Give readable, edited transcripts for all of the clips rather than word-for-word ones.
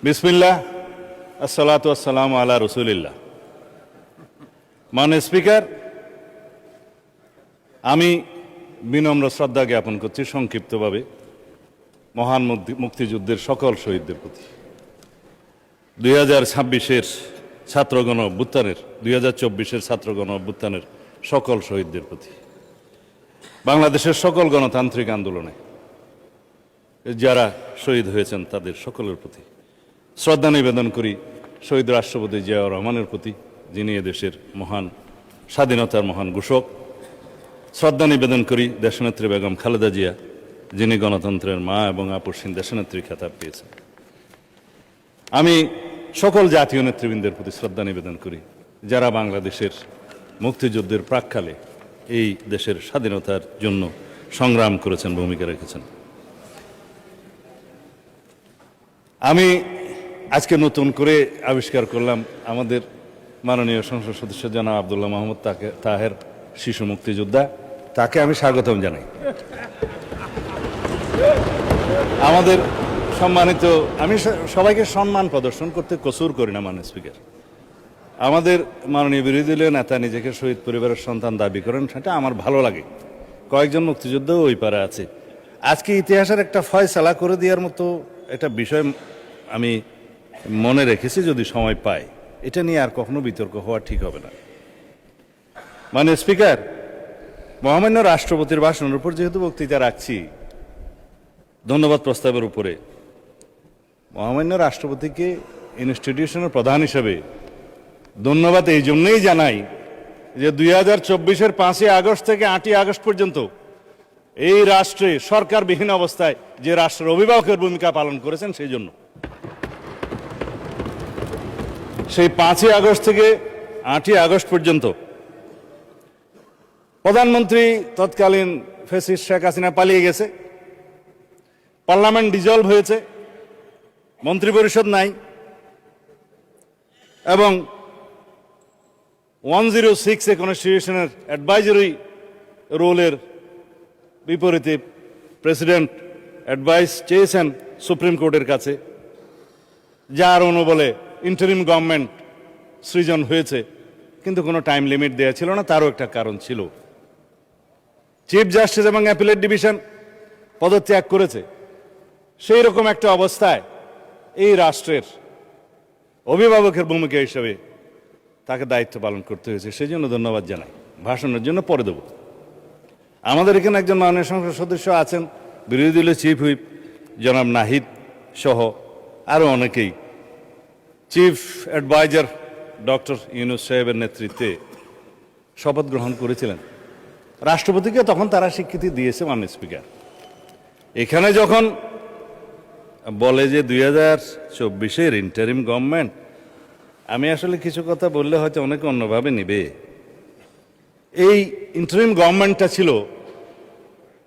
বিসমিল্লাহ, আসসালাতু আসসালামু আলা রসুলিল্লাহ। মাননীয় স্পিকার, আমি বিনম্র শ্রদ্ধা জ্ঞাপন করছি সংক্ষিপ্তভাবে মহান মুক্তিযুদ্ধের সকল শহীদদের প্রতি। 2026-এর ছাত্রগণ অভ্যুত্থানের 2024-এর ছাত্রগণ অভ্যুত্থানের সকল শহীদদের প্রতি, বাংলাদেশের সকল গণতান্ত্রিক আন্দোলনে যারা শহীদ হয়েছেন তাদের সকলের প্রতি শ্রদ্ধা নিবেদন করি। শহীদ রাষ্ট্রপতি জিয়াউর রহমানের প্রতি, যিনি এদেশের মহান স্বাধীনতার মহান ঘোষক। শ্রদ্ধা নিবেদন করি দেশনেত্রী বেগম খালেদা জিয়া, যিনি গণতন্ত্রের মা এবং আপসহীন দেশনেত্রী খেতাব পেয়েছেন। আমি সকল জাতীয় নেতৃবৃন্দের প্রতি শ্রদ্ধা নিবেদন করি, যারা বাংলাদেশের মুক্তিযুদ্ধের প্রাক্কালে এই দেশের স্বাধীনতার জন্য সংগ্রাম করেছেন, ভূমিকা রেখেছেন। আমি আজকে নতুন করে আবিষ্কার করলাম আমাদের মাননীয় সংসদ সদস্য জনাব আব্দুল্লাহ মাহমুদ তাহের, শিশু মুক্তিযোদ্ধা। তাকে আমি স্বাগতম জানাই। আমাদের সম্মানিত, আমি সবাইকে সম্মান প্রদর্শন করতে কসুর করি না মাননীয় স্পিকার। আমাদের মাননীয় বিরোধী দলীয় নেতা নিজেকে শহীদ পরিবারের সন্তান দাবি করেন, সেটা আমার ভালো লাগে। কয়েকজন মুক্তিযোদ্ধাও ওই পারে আছে। আজকে ইতিহাসের একটা ফয়সালা করে দেওয়ার মতো একটা বিষয় আমি মনে রেখেছি, যদি সময় পাই। এটা নিয়ে আর কখনো বিতর্ক হওয়া ঠিক হবে না। মাননীয় স্পিকার, মহামান্য রাষ্ট্রপতির ভাষণের উপর যেহেতু বক্তৃতা রাখছি, ধন্যবাদ প্রস্তাবের উপরে মহামান্য রাষ্ট্রপতিকে ইনস্টিটিউশনের প্রধান হিসেবে ধন্যবাদ এই জন্যই জানাই যে 2024-এর 5ই আগস্ট থেকে 8ই আগস্ট পর্যন্ত এই রাষ্ট্রে সরকারবিহীন অবস্থায় যে রাষ্ট্রের অভিভাবকের ভূমিকা পালন করেছেন, সেই জন্য সেই 5ই আগস্ট থেকে 8ই আগস্ট পর্যন্ত প্রধানমন্ত্রী তৎকালীন ফ্যাসিস্ট শেখ হাসিনা পালিয়ে গেছে, পার্লামেন্ট ডিজলভ হয়েছে, মন্ত্রিপরিষদ নাই, এবং 106 কনস্টিটিউশনের অ্যাডভাইজারি রোলের বিপরীতে প্রেসিডেন্ট অ্যাডভাইস চেয়েছেন সুপ্রিম কোর্টের কাছে, যার অনুবলে ইন্টারিম গভর্নমেন্ট সৃজন হয়েছে। কিন্তু কোনো টাইম লিমিট দেওয়া ছিল না, তারও একটা কারণ ছিল। চিফ জাস্টিস এবং অ্যাপিলেট ডিভিশন পদত্যাগ করেছে। সেই রকম একটা অবস্থায় এই রাষ্ট্রের অভিভাবকের ভূমিকা হিসেবে তাকে দায়িত্ব পালন করতে হয়েছে। সেই জন্য ধন্যবাদ জানাই। ভাষণের জন্য পরে দেব। আমাদের এখানে একজন মাননীয় সংসদ সদস্য আছেন, বিরোধী দলীয় চিফ হুইপ জনাব নাহিদ সহ আরও অনেকেই চিফ অ্যাডভাইজার ডক্টর ইউনূস সাহেবের নেতৃত্বে শপথ গ্রহণ করেছিলেন। রাষ্ট্রপতিকে তখন তারা স্বীকৃতি দিয়েছে। মাননীয় স্পিকার, এখানে যখন বলে যে 2024-এর ইন্টারিম গভর্নমেন্ট, আমি আসলে কিছু কথা বললে হয়তো অনেকে অন্যভাবে নেবে। এই ইন্টারিম গভর্নমেন্টটা ছিল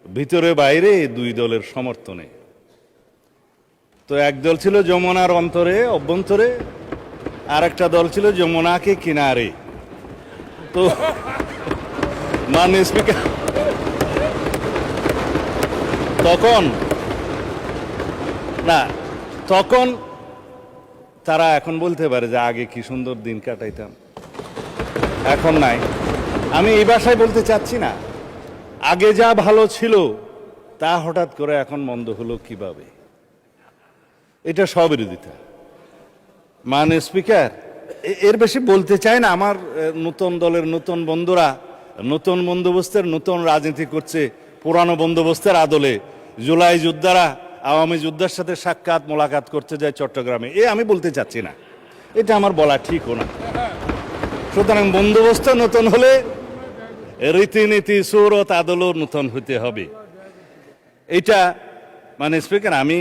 ভিতরে বাইরে দুই দলের সমর্থনে। তো এক দল ছিল যমুনার অভ্যন্তরে, আর একটা দল ছিল যমুনাকে কিনারে। তো মাননীয় স্পিকার, তখন তারা এখন বলতে পারে যে আগে কি সুন্দর দিন কাটাইতাম, এখন নাই। আমি এই ভাষায় বলতে চাচ্ছি না, আগে যা ভালো ছিল তা হঠাৎ করে এখন মন্দ হলো কিভাবে, এটা স্ববিরোধিতা। মাননীয় স্পিকার, এর বেশি বলতে চাই না। আমার নতুন দলের নতুন বন্ধুরা নতুন বন্দোবস্তের নতুন রাজনীতি করছে, পুরানো বন্দোবস্তের আদলে। জুলাই যোদ্ধারা আওয়ামী যোদ্ধার সাথে সাক্ষাৎ মোলাকাত করতে যায় চট্টগ্রামে, আমি বলতে চাচ্ছি না, এটা আমার বলা ঠিকও না। সুতরাং বন্দোবস্ত নতুন হলে রীতিনীতি সুরত আদলও নতুন হতে হবে। এটা মানে স্পিকার, আমি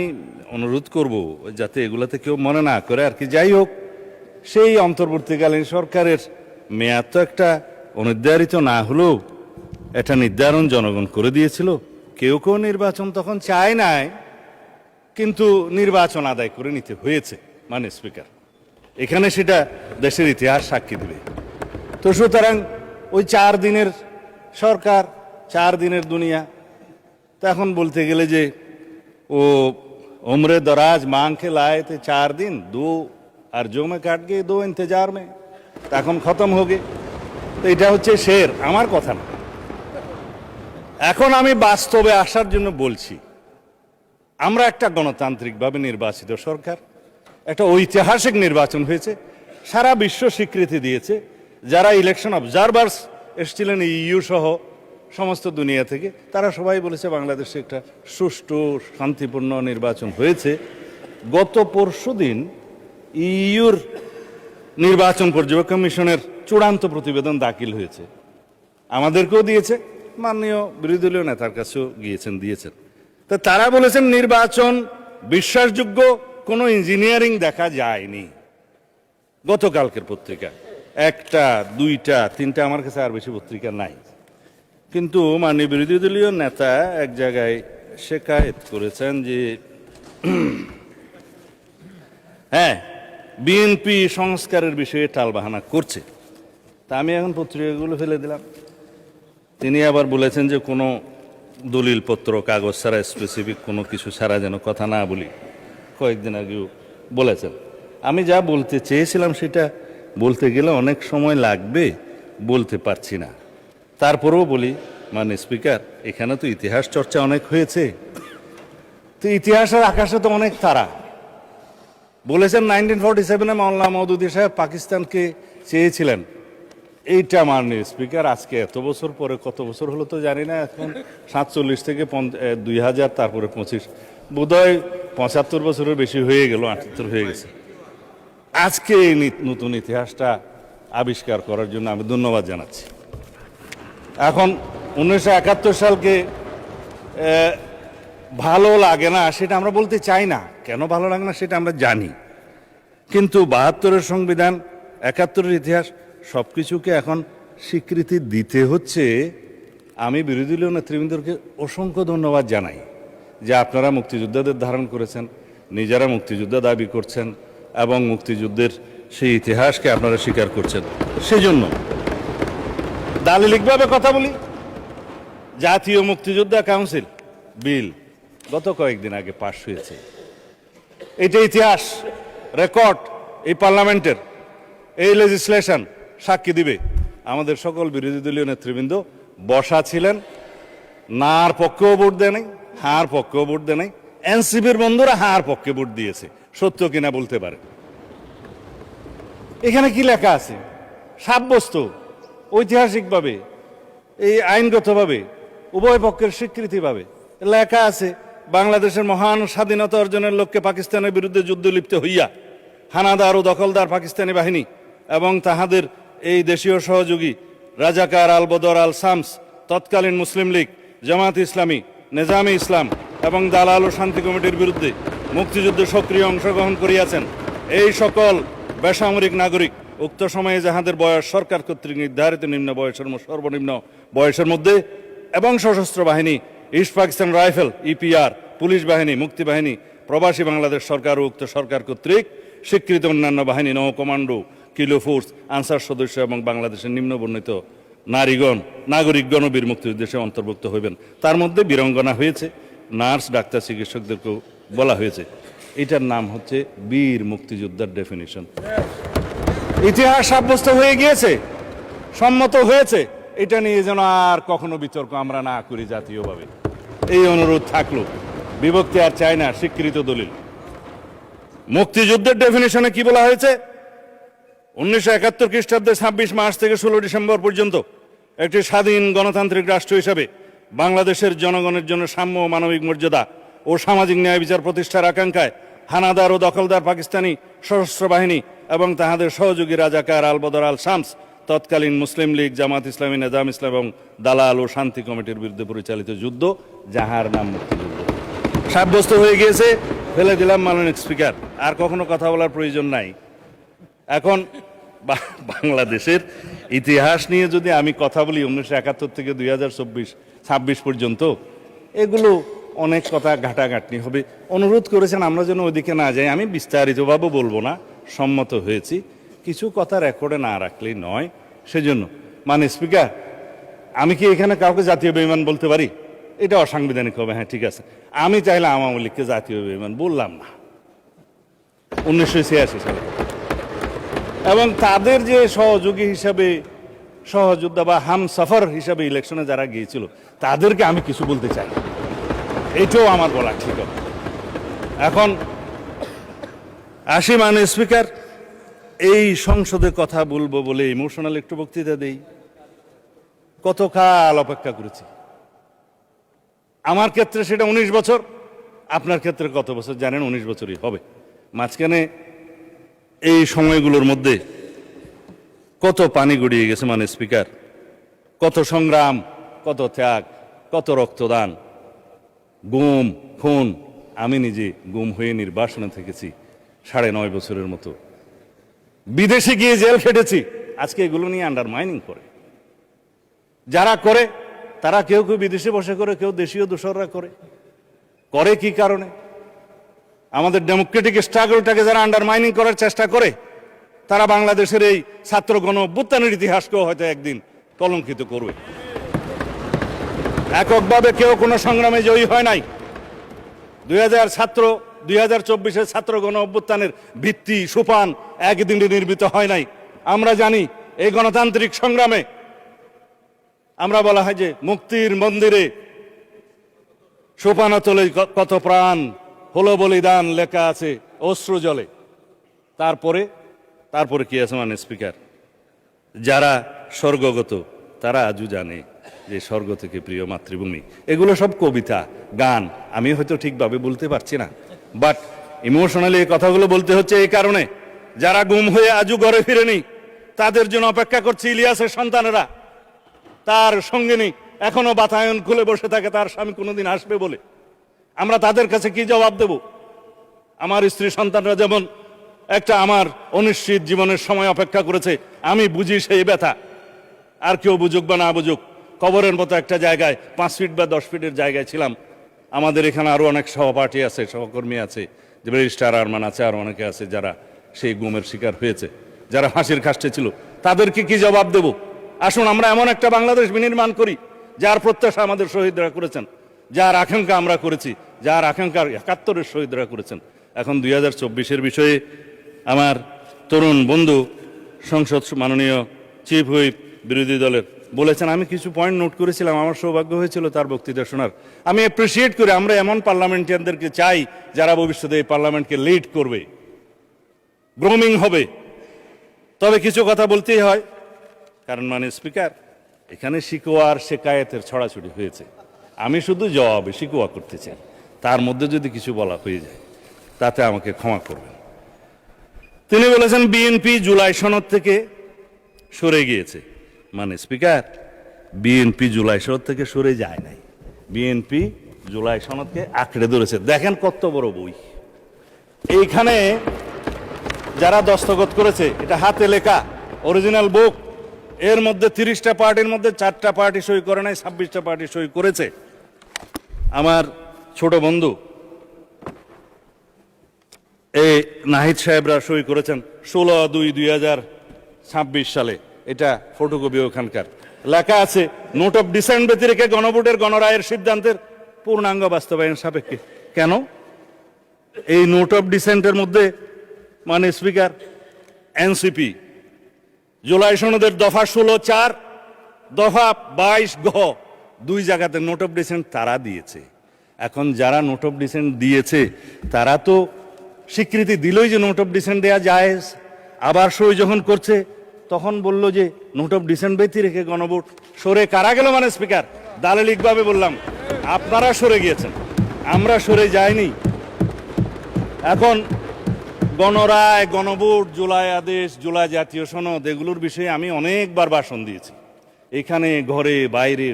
অনুরোধ করব যাতে এগুলাতে কেউ মনে না করে আর কি। যাই হোক, সেই অন্তর্বর্তীকালীন সরকারের মেয়াদ তো একটা অনির্ধারিত না হলেও এটা নির্ধারণ জনগণ করে দিয়েছিল। কেউ কেউ নির্বাচন তখন চায় নাই, কিন্তু নির্বাচন আদায় করে নিতে হয়েছে। মানে স্পিকার, এখানে সেটা দেশের ইতিহাস সাক্ষী দেবে। তো সুতরাং ওই 4 দিনের সরকার, 4 দিনের দুনিয়া। তো এখন বলতে গেলে যে ও उम्र दराज मांग के लाए थे 4 दिन, 2 अर्जों में काट गए, 2 इंतजार में, এখন খতম হোগে। তো এটা হচ্ছে শের, আমার কথা না। এখন আমি বাস্তবে আসার জন্য বলছি, আমরা একটা গণতান্ত্রিকভাবে নির্বাচিত সরকার, একটা ঐতিহাসিক নির্বাচন হয়েছে, সারা বিশ্ব স্বীকৃতি দিয়েছে। যারা ইলেকশন অবজারভার্স এসেছিলেন ইইউ সহ সমস্ত দুনিয়া থেকে, তারা সবাই বলেছে বাংলাদেশে একটা সুষ্ঠু শান্তিপূর্ণ নির্বাচন হয়েছে। গত পরশুদিন ইইউর নির্বাচন পর্যবেক্ষণ কমিশনের চূড়ান্ত প্রতিবেদন দাখিল হয়েছে, আমাদেরকেও দিয়েছে, মাননীয় বিরোধী দলীয় নেতার কাছেও দিয়েছেন। তো তারা বলেছেন নির্বাচন বিশ্বাসযোগ্য, কোনো ইঞ্জিনিয়ারিং দেখা যায়নি। গতকালকের পত্রিকা 1টা 2টা 3টা, আমার কাছে আর বেশি পত্রিকা নাই। কিন্তু মাননীয় বিরোধী দলীয় নেতা এক জায়গায় শেকায়েত করেছেন যে হ্যাঁ, বিএনপি সংস্কারের বিষয়ে টালবাহানা করছে। তা আমি এখন পত্রিকাগুলো ফেলে দিলাম। তিনি আবার বলেছেন যে কোনো দলিলপত্র কাগজ ছাড়া, স্পেসিফিক কোনো কিছু ছাড়া যেন কথা না বলি, কয়েকদিন আগেও বলেছেন। আমি যা বলতে চেয়েছিলাম সেটা বলতে গেলে অনেক সময় লাগবে, বলতে পারছি না। তারপরেও বলি, মানে স্পিকার, এখানে তো ইতিহাস চর্চা অনেক হয়েছে, তো ইতিহাসের আকাশে তো অনেক তারা। বলেছেন 1947-এ মাওলানা মওদুদী সাহেব পাকিস্তানকে চেয়েছিলেন। এইটা মাননীয় স্পিকার, আজকে এত বছর পরে, কত বছর হলো তো জানি না, এখন 47 থেকে 2000, তারপরে 25, বোধহয় 75 বছরের বেশি হয়ে গেল, 78 হয়ে গেছে। আজকে এই নতুন ইতিহাসটা আবিষ্কার করার জন্য আমি ধন্যবাদ জানাচ্ছি। এখন 1971 সালকে ভালো লাগে না সেটা আমরা বলতে চাই না, কেন ভালো লাগে না সেটা আমরা জানি। কিন্তু 72-এর সংবিধান, 71-এর ইতিহাস, সব কিছুকে এখন স্বীকৃতি দিতে হচ্ছে। আমি বিরোধী দলীয় নেতৃবৃন্দকে অসংখ্য ধন্যবাদ জানাই যে আপনারা মুক্তিযোদ্ধাদের ধারণ করেছেন, নিজেরা মুক্তিযোদ্ধা দাবি করছেন এবং মুক্তিযুদ্ধের সেই ইতিহাসকে আপনারা স্বীকার করছেন। সেজন্য দালিলিকভাবে কথা বলি, জাতীয় মুক্তিযোদ্ধা কাউন্সিল বিল গত কয়েকদিন আগে পাশ হয়েছে। এটা ইতিহাস, রেকর্ড, এই পার্লামেন্টের এই লেজিসলেশন সাক্ষী দিবে। আমাদের সকল বিরোধী দলীয় নেতৃবৃন্দ বসা ছিলেন, নার পক্ষেও ভোট দেয় নাই, হার পক্ষেও ভোট দেয় নাই। এনসিপির বন্ধুরা হার পক্ষে ভোট দিয়েছে, সত্য কিনা বলতে পারে। এখানে কি লেখা আছে? সাব্যস্ত ঐতিহাসিকভাবে, এই আইনগতভাবে, উভয় পক্ষের স্বীকৃতি পাবে লেখা আছে, বাংলাদেশের মহান স্বাধীনতা অর্জনের লক্ষ্যে পাকিস্তানের বিরুদ্ধে যুদ্ধ লিপ্ত হইয়া হানাদার ও দখলদার পাকিস্তানি বাহিনী এবং তাহাদের এই দেশীয় সহযোগী রাজাকার আল বদর আল শামস, তৎকালীন মুসলিম লীগ, জামাত ইসলামী, নেজামে ইসলাম এবং দালাল ও শান্তি কমিটির বিরুদ্ধে মুক্তিযুদ্ধে সক্রিয় অংশগ্রহণ করিয়াছেন। এই সকল বেসামরিক নাগরিক উক্ত সময়ে যাহাদের বয়স সরকার কর্তৃক নির্ধারিত নিম্ন বয়সের সর্বনিম্ন বয়সের মধ্যে এবং সশস্ত্র বাহিনী, east Pakistan rifle, EPR, police বাহিনী, মুক্তি বাহিনী, প্রবাসী বাংলাদেশ সরকার ও উক্ত সরকার কর্তৃক স্বীকৃত অন্যান্য বাহিনী, নৌ কমান্ডো, কিলো ফোর্স, আনসার সদস্য এবং বাংলাদেশের নিম্ন বর্ণিত নাগরিকগণ বীর মুক্তিযুদ্ধে অন্তর্ভুক্ত হইবেন। তার মধ্যে বীরঙ্গনা হয়েছে, নার্স, ডাক্তার, চিকিৎসকদেরকেও বলা হয়েছে। এটার নাম হচ্ছে বীর মুক্তিযোদ্ধার ডেফিনিশন। ইতিহাস সাব্যস্ত হয়ে গিয়েছে, সম্মত হয়েছে। এটা নিয়ে যেন আর কখনো বিতর্ক আমরা না করি জাতীয়ভাবে, এই অনুরোধ থাকলো। বিভক্তি আর চাই না, স্বীকৃত দলিল। মুক্তিযুদ্ধের ডেফিনিশনে কি বলা হয়েছে? 1971 খ্রিস্টাব্দে 26 মার্চ থেকে 16 ডিসেম্বর পর্যন্ত একটি স্বাধীন গণতান্ত্রিক রাষ্ট্র হিসাবে বাংলাদেশের জনগণের জন্য সাম্য, মানবিক মর্যাদা ও সামাজিক ন্যায় বিচার প্রতিষ্ঠার আকাঙ্ক্ষায় হানাদার ও দখলদার পাকিস্তানি সশস্ত্র বাহিনী এবং তাহাদের সহযোগী রাজাকার আল বদর আল শামস, তৎকালীন মুসলিম লীগ, জামাত ইসলামী, নেজাম ইসলাম এবং দালাল ও শান্তি কমিটির বিরুদ্ধে পরিচালিত যুদ্ধ, যাহার নাম মুক্তিযুদ্ধ, সাব্যস্ত হয়ে গিয়েছে। ফেলে দিলাম মাননীয় স্পিকার, আর কখনো কথা বলার প্রয়োজন নাই। এখন বাংলাদেশের ইতিহাস নিয়ে যদি আমি কথা বলি 1971 থেকে 2026 পর্যন্ত, এগুলো অনেক কথা ঘাটাঘাটনি হবে। অনুরোধ করেছেন আমরা যেন ওইদিকে না যাই। আমি বিস্তারিতভাবে বলবো না, সম্মত হয়েছি। কিছু কথা রেকর্ডে না রাখলেই নয়। সেজন্য মানে স্পিকার, আমি কি এখানে কাউকে জাতীয় বেঈমান বলতে পারি? এটা অসাংবিধানিক হবে, হ্যাঁ ঠিক আছে। আমি চাইলে আওয়ামী লীগকে জাতীয় বেঈমান বললাম না 1986 সালে, এবং তাদের যে সহযোগী হিসাবে, সহযোদ্ধা বা হামসফর হিসাবে ইলেকশনে যারা গিয়েছিল তাদেরকে আমি কিছু বলতে চাই, এটাও আমার বলা ঠিক হবে। এখন আসি মাননীয় স্পিকার, এই সংসদে কথা বলবো বলে ইমোশনাল একটু বক্তৃতা দেই। কতকাল অপেক্ষা করেছি, আমার ক্ষেত্রে সেটা 19 বছর, আপনার ক্ষেত্রে কত বছর জানেন? 19 বছরই হবে। মাঝখানে এই সময়গুলোর মধ্যে কত পানি গড়িয়ে গেছে মাননীয় স্পিকার, কত সংগ্রাম, কত ত্যাগ, কত রক্তদান, গুম খুন। আমি নিজে গুম হয়ে নির্বাসনে থেকেছি 9.5 বছরের মতো, বিদেশে গিয়ে জেল খেটেছি। আজকে এগুলো নিয়ে আন্ডারমাইনিং করে যারা করে, তারা কেউ কেউ বিদেশে বসে করে, কেউ দেশীয় দোসররা করে। করে কি কারণে? আমাদের ডেমোক্রেটিক স্ট্রাগলটাকে যারা আন্ডারমাইনিং করার চেষ্টা করে, তারা বাংলাদেশের এই ছাত্র গণ অভ্যুত্থানের ইতিহাসকেও হয়তো একদিন কলঙ্কিত করবে। এককভাবে কেউ কোনো সংগ্রামে জয়ী হয় নাই। 2024-এর ছাত্র গণ অভ্যুত্থানের ভিত্তি সোপান একদিনে নির্মিত হয় নাই। আমরা জানি এই গণতান্ত্রিক সংগ্রামে আমরা বলা হয় যে মুক্তির মন্দিরে সোপানতলে কত প্রাণ হলো বলিদান লেখা আছে অশ্রু জলে। তারপরে কি আছে মাননীয় স্পিকার? যারা স্বর্গগত তারা আজও জানে যে স্বর্গ থেকে প্রিয় মাতৃভূমি। এগুলো সব কবিতা, গান, আমি হয়তো ঠিকভাবে বলতে পারছি না, বাট ইমোশনালি এই কথাগুলো বলতে হচ্ছে এই কারণে, যারা গুম হয়ে আজও ঘরে ফিরেনি তাদের জন্য অপেক্ষা করছে ইলিয়াসের সন্তানেরা। তার সঙ্গিনী এখনো বাতায়ন খুলে বসে থাকে তার স্বামী কোনোদিন আসবে বলে। আমরা তাদের কাছে কি জবাব দেব? আমার স্ত্রী সন্তানরা যেমন একটা আমার অনিশ্চিত জীবনের সময় অপেক্ষা করেছে, আমি বুঝি সেই ব্যথা। আর কেউ বুঝুক বা না বুঝুক, কবরের মতো একটা জায়গায় 5 ফিট বা 10 ফিটের জায়গায় ছিলাম। আমাদের এখানে আরো অনেক সহপাঠী আছে, সহকর্মী আছে, যে ব্যারিস্টার আরমান আছে, আর অনেকে আছে যারা সেই গুমের শিকার হয়েছে, যারা ফাঁসির কাস্টে ছিল। তাদেরকে কি জবাব দেব? আসুন আমরা এমন একটা বাংলাদেশ বিনির্মাণ করি যার প্রত্যাশা আমাদের শহীদরা করেছেন, যার আকাঙ্ক্ষা আমরা করেছি, যার আকাঙ্ক্ষার 71-এর শহীদরা করেছেন। এখন 2024-এর বিষয়ে আমার তরুণ বন্ধু সংসদ মাননীয় চিফ হুইপ বিরোধী দলের বলেছেন, আমি কিছু পয়েন্ট নোট করেছিলাম, আমার সৌভাগ্য হয়েছিল তার বক্তৃতা শোনার। আমি অ্যাপ্রিসিয়েট করি, আমরা এমন পার্লামেন্টারিয়ানদেরকে চাই যারা ভবিষ্যতে এই পার্লামেন্টকে লিড করবে, গ্রোমিং হবে। তবে কিছু কথা বলতেই হয়, কারণ মানে স্পিকার, এখানে শিকোয়ার শেকায়েতের ছড়াছড়ি হয়েছে। আমি শুধু জবাবে শিকোয়া করতে চাই, তার মধ্যে যদি কিছু বলা হয়ে যায় তাতে আমাকে ক্ষমা করবেন। তিনি বলেছেন বিএনপি জুলাই সনদ থেকে সরে গিয়েছে। মানে স্পিকার, বিএনপি জুলাই সনদ থেকে সরে যায় নাই, বিএনপি জুলাই সনদকে আঁকড়ে ধরেছে। দেখেন কত বড় বই, এইখানে যারা দস্তখত করেছে, এটা হাতে লেখা অরিজিনাল বুক। এর মধ্যে 30টা পার্টির মধ্যে 4টা পার্টি সই করে নাই, 26টা পার্টি সই করেছে। আমার ছোট বন্ধু এই নাহিদ সাহেবরা সই করেছেন 16/2/2026 সালে। এটা ফটোকপি ওখানকার লেখা আছে, নোট অফ ডিসেন্ট ব্যতিরেকে গণভোটের গণরায়ের সিদ্ধান্তের পূর্ণাঙ্গ বাস্তবায়ন সাপেক্ষে। কেন এই নোট অফ ডিসেন্টের মধ্যে মানে স্পিকার, এনসিপি জুলাই সনদের দফা 16(4), দফা 22(ঘ), 2 জায়গাতে নোট অফ ডিসেন্ট তারা দিয়েছে। এখন যারা নোট অফ ডিসেন্ট দিয়েছে তারা তো স্বীকৃতি দিলই যে নোট অফ ডিসেন্ট দেওয়া জায়েজ, আবার সই যখন করছে তখন বলল যে নোট অফ ডিসেন্ট ব্যতি রেখে গণভোট। সরে কারা গেল মানে স্পিকার? দালালিকভাবে বললাম, আপনারা সরে গিয়েছেন, আমরা সরে যাইনি। এখন গণরায়, গণভোট, জুলাই আদেশ, জুলাই জাতীয় সনদ, এগুলোর বিষয়ে আমি অনেকবার ভাষণ দিয়েছি, এখানে, ঘরে, বাইরে,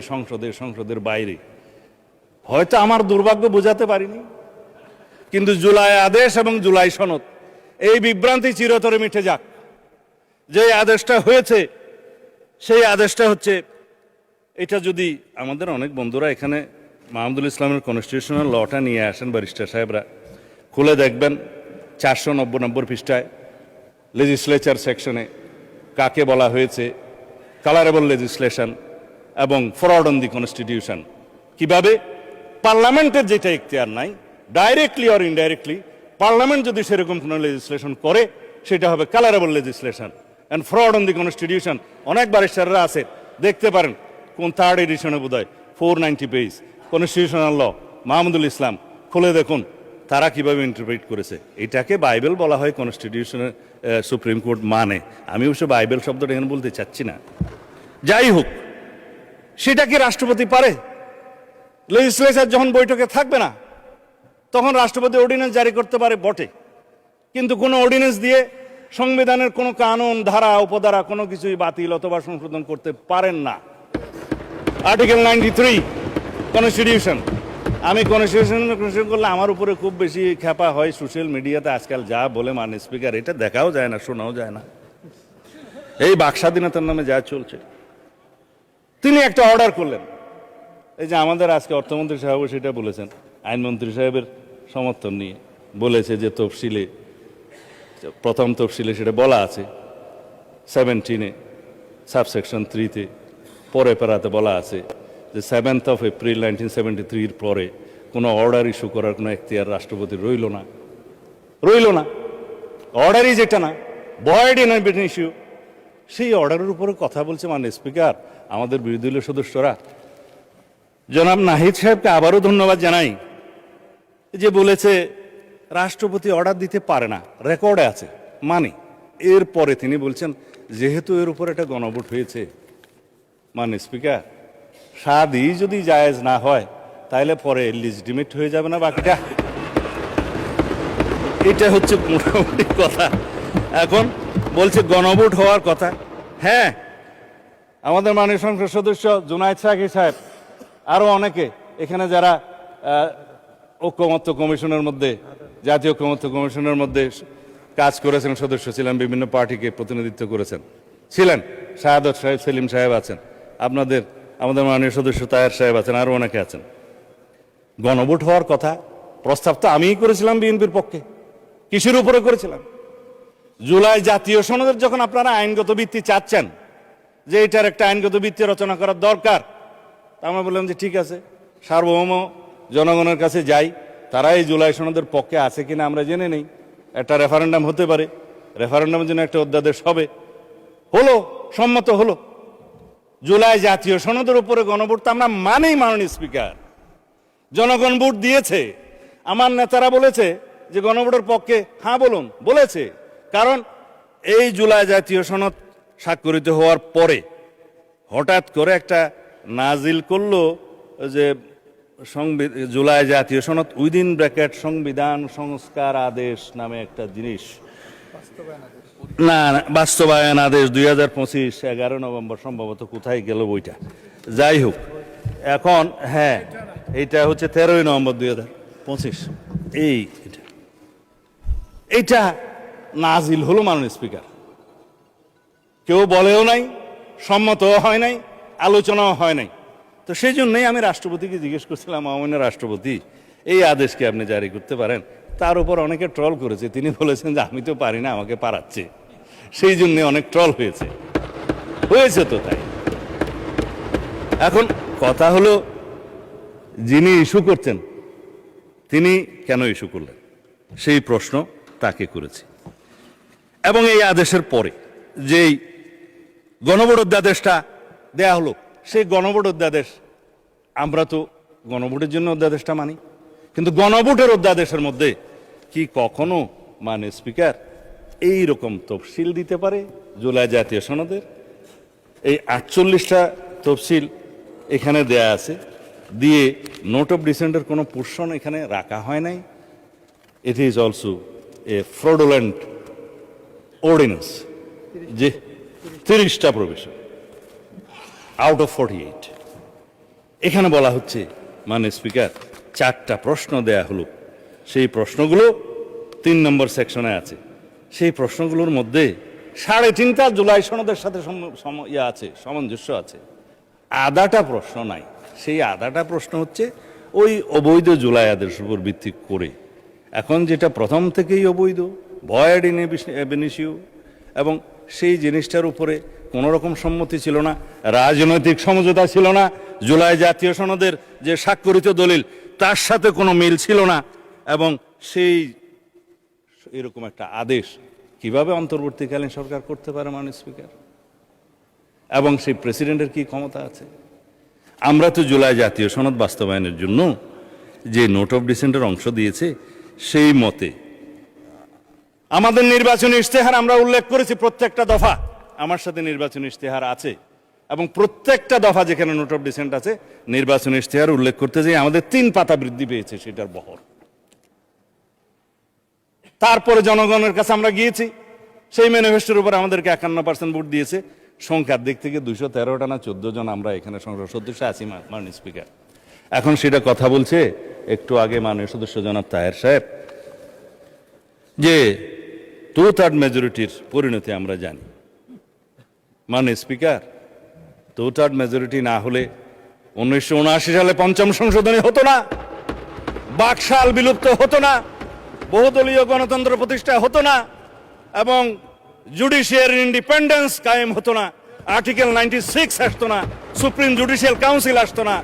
সংসদের বাইরে। হয়তো আমার দুর্ভাগ্য বোঝাতে পারিনি, কিন্তু জুলাই আদেশ এবং জুলাই সনদ, এই বিভ্রান্তি চিরতরে মিটে যাক। যে আদেশটা হয়েছে সেই আদেশটা হচ্ছে, এটা যদি আমাদের অনেক বন্ধুরা এখানে মাহমুদুল ইসলামের কনস্টিটিউশনাল লটা নিয়ে আসেন, ব্যারিস্টার সাহেবরা খুলে দেখবেন 490 নম্বর পৃষ্ঠায় লেজিসলেচার সেকশনে কাকে বলা হয়েছে কালারেবল লেজিসলেশন এবং ফ্রড অন দি কনস্টিটিউশন। কিভাবে পার্লামেন্টের যেটা ইখতিয়ার নাই, ডাইরেক্টলি অর ইনডাইরেক্টলি পার্লামেন্ট যদি সেরকম কোনো লেজিসলেশন করে সেটা হবে colourable legislation and fraud on the constitution. অনেক ব্যারিস্টাররা আছে, দেখতে পারেন কোন 3rd এডিশনে বোধহয় 490 পেজ কনস্টিটিউশনাল ল, মাহমুদুল ইসলাম খুলে দেখুন তারা কিভাবে ইন্টারপ্রিট করেছে। এটাকে বাইবেল বলা হয় কনস্টিটিউশনের, সুপ্রিম কোর্ট মানে। আমি অবশ্য বাইবেল শব্দটা এখানে বলতে চাচ্ছি না। যাই হোক, সেটা কি রাষ্ট্রপতি পারে? লেজিসলেচার যখন বৈঠকে থাকবে না তখন রাষ্ট্রপতি অর্ডিন্যান্স জারি করতে পারে বটে, কিন্তু কোনো অর্ডিন্যান্স দিয়ে সংবিধানের কোনো কানুন, ধারা, উপধারা কোনো কিছুই বাতিল অথবা সংশোধন করতে পারেন না। Article 93 constitution. আমি কনস্টিটিউশন করলে আমার উপরে খুব বেশি খ্যাপা হয় সোশ্যাল মিডিয়াতে আজকাল, যা বলে মাননীয় স্পিকার, এটা দেখাও যায় না, শোনাও যায় না। এই বাক স্বাধীনতার নামে যা চলছে। তিনি একটা অর্ডার করলেন, এই যে আমাদের আজকে অর্থমন্ত্রী সাহেব সেটা বলেছেন, আইনমন্ত্রী সাহেবের সমর্থন নিয়ে বলেছে যে তফসিলে, প্রথম তফসিলে সেটা বলা আছে 17-এ সাবসেকশন 3-তে, পরে পেরাতে বলা আছে যে 7th of April 1973 পরে কোনো অর্ডার ইস্যু করার কোনো এখতিয়ার রাষ্ট্রপতির রইল না। অর্ডারই যেটা না, ভয়েড ইন ইস্যু, সেই অর্ডারের উপরে কথা বলছে মাননীয় স্পিকার আমাদের বিরোধী দলীয় সদস্যরা। জনাব নাহিদ সাহেবকে আবারও ধন্যবাদ জানাই যে বলেছে রাষ্ট্রপতি অর্ডার দিতে পারে না, রেকর্ডে আছে, মানে এরপরে তিনি বলছেন যেহেতু এর উপর একটা গণভোট হয়েছে মাননীয় স্পিকার, সাদই যদি জায়েজ না হয় তাহলে পরে লিজিটিমেট হয়ে যাবে না বাকিটা। এটা হচ্ছে মোটামুটি কথা। এখন বলছে গণভোট হওয়ার কথা। হ্যাঁ, আমাদের মাননীয় সংসদ সদস্য জুনায়েদ সাকি সাহেব, আরো অনেকে এখানে যারা ঐকমত্য কমিশনের মধ্যে, জাতীয় ঐকমত্য কমিশনের মধ্যে কাজ করেছেন, সদস্য ছিলেন, বিভিন্ন পার্টিকে প্রতিনিধিত্ব করেছেন, শাহাদত সাহেব, সেলিম সাহেব আছেন, আমাদের মাননীয় সদস্য তাহের সাহেব আছেন, আরো অনেকে আছেন। গণভোট হওয়ার কথা প্রস্তাব তো আমিই করেছিলাম বিএনপির পক্ষে। কিসের উপরে করেছিলাম? জুলাই জাতীয় সনদের যখন আপনারা আইনগত ভিত্তি চাচ্ছেন যে এটার একটা আইনগত ভিত্তি রচনা করার দরকার, আমরা বললাম যে ঠিক আছে, সার্বভৌম জনগণের কাছে যাই, তারা এই জুলাই সনদের পক্ষে আছে কিনা আমরা জেনে নেই, একটা রেফারেন্ডাম হতে পারে, রেফারেন্ডামের জন্য একটা অধ্যাদেশ হবে, হলো, সম্মত হলো। জুলাই জাতীয় সনদের উপরে গণভোট তো আমরা মানেই মাননীয় স্পিকার, জনগণ ভোট দিয়েছে। আমার নেতারা বলেছে যে গণভোটের পক্ষে হ্যাঁ বলুন, বলেছে, কারণ এই জুলাই জাতীয় সনদ স্বাক্ষরিত হওয়ার পরে হঠাৎ করে একটা নাজিল করলো যে জুলাই জাতীয় সনদ উইদিন ব্র্যাকেট সংবিধান সংস্কার আদেশ নামে একটা জিনিস, না বাস্তবায়ন আদেশ 2025 11 নভেম্বর সম্ভবত, কোথায় গেল বইটা, যাই হোক। এখন হ্যাঁ, এইটা হচ্ছে 13 নভেম্বর 2025, এইটা নাজিল হলো মাননীয় স্পিকার। কেউ বলেও নাই, সম্মতও হয় নাই, আলোচনাও হয় নাই। তো সেই জন্যই আমি রাষ্ট্রপতিকে জিজ্ঞেস করছিলাম, মাননীয় রাষ্ট্রপতি এই আদেশকে আপনি জারি করতে পারেন? তার উপর অনেকে ট্রল করেছে, তিনি বলেছেন যে আমি তো পারি না, আমাকে পারাচ্ছে, সেই জন্য অনেক ট্রল হয়েছে তো তাই। এখন কথা হলো, যিনি ইস্যু করছেন তিনি কেন ইস্যু করলেন, সেই প্রশ্ন তাকে করেছি। এবং এই আদেশের পরে যেই গণভোট অধ্যাদেশটা দেয়া হলো, সেই গণভোট অধ্যাদেশ, আমরা তো গণভোটের জন্য অধ্যাদেশটা মানি, কিন্তু গণভোটের অধ্যাদেশের মধ্যে কি কখনো মানে স্পিকার এই রকম তফসিল দিতে পারে জুলাই জাতীয় সনদের? এই 48টা তফসিল এখানে দেয়া আছে, দিয়ে নোট অফ ডিসেন্টের কোনো পোর্শন এখানে রাখা হয় নাই। It is also a fraudulent ordinance, যে 30টা প্রভিশন আউট অফ 48। এখানে বলা হচ্ছে মানে স্পিকার 4টা প্রশ্ন দেয়া হলো, সেই প্রশ্নগুলো 3 নম্বর সেকশনে আছে। সেই প্রশ্নগুলোর মধ্যে 3.5টা জুলাই সনদের সাথে সামঞ্জস্য আছে, আধাটা প্রশ্ন নাই। সেই আধাটা প্রশ্ন হচ্ছে ওই অবৈধ জুলাই আদেশের উপর ভিত্তি করে। এখন যেটা প্রথম থেকেই অবৈধ, ভয়েড ইন ইস্যু, এবং সেই জিনিসটার উপরে কোনো রকম সম্মতি ছিল না, রাজনৈতিক সমঝোতা ছিল না। জুলাই জাতীয় সনদের যে স্বাক্ষরিত দলিল তার সাথে কোনো মিল ছিল না, এবং সেই এরকম একটা আদেশ কিভাবে অন্তর্বর্তীকালীন সরকার করতে পারে মাননীয় স্পিকার? এবং সেই প্রেসিডেন্টের কি ক্ষমতা আছে? আমরা তো জুলাই জাতীয় সনদ বাস্তবায়নের জন্য যে নোট অফ ডিসেন্টের অংশ দিয়েছে, সেই মতে আমাদের নির্বাচনী ইশতেহার আমরা উল্লেখ করেছি প্রত্যেকটা দফা। আমার সাথে নির্বাচনী ইশতেহার আছে, এবং প্রত্যেকটা দফা যেখানে নোট অফ ডিসেন্ট আছে নির্বাচনী ইশতেহার উল্লেখ করতে যাই আমাদের 3 পাতা বৃদ্ধি পেয়েছে সেটার বহর। তারপরে জনগণের কাছে আমরা গিয়েছি, সেই ম্যানিফেস্টোর উপর আমাদেরকে 51% ভোট দিয়েছে। সংখ্যার দিক থেকে 213টা না 14 জন আমরা এখানে সংসদ সদস্য আছি মাননীয় স্পিকার। এখন সেটা কথা বলছে একটু আগে মাননীয় সদস্য জনাব তাহের সাহেব, যে 2/3 মেজরিটির পরিণতি আমরা জানি। মাননীয় স্পিকার, 2/3 মেজরিটি না হলে 1979 সালে 5ম সংশোধনী হতো না, বাকশাল বিলুপ্ত হতো না, বহুদলীয় গণতন্ত্র প্রতিষ্ঠা হতো না, এবং জুডিশিয়ারি ইন্ডিপেন্ডেন্স কায়েম হতো না, আর্টিকেল 96 আসতো না, সুপ্রিম জুডিশিয়াল কাউন্সিল আসতো না,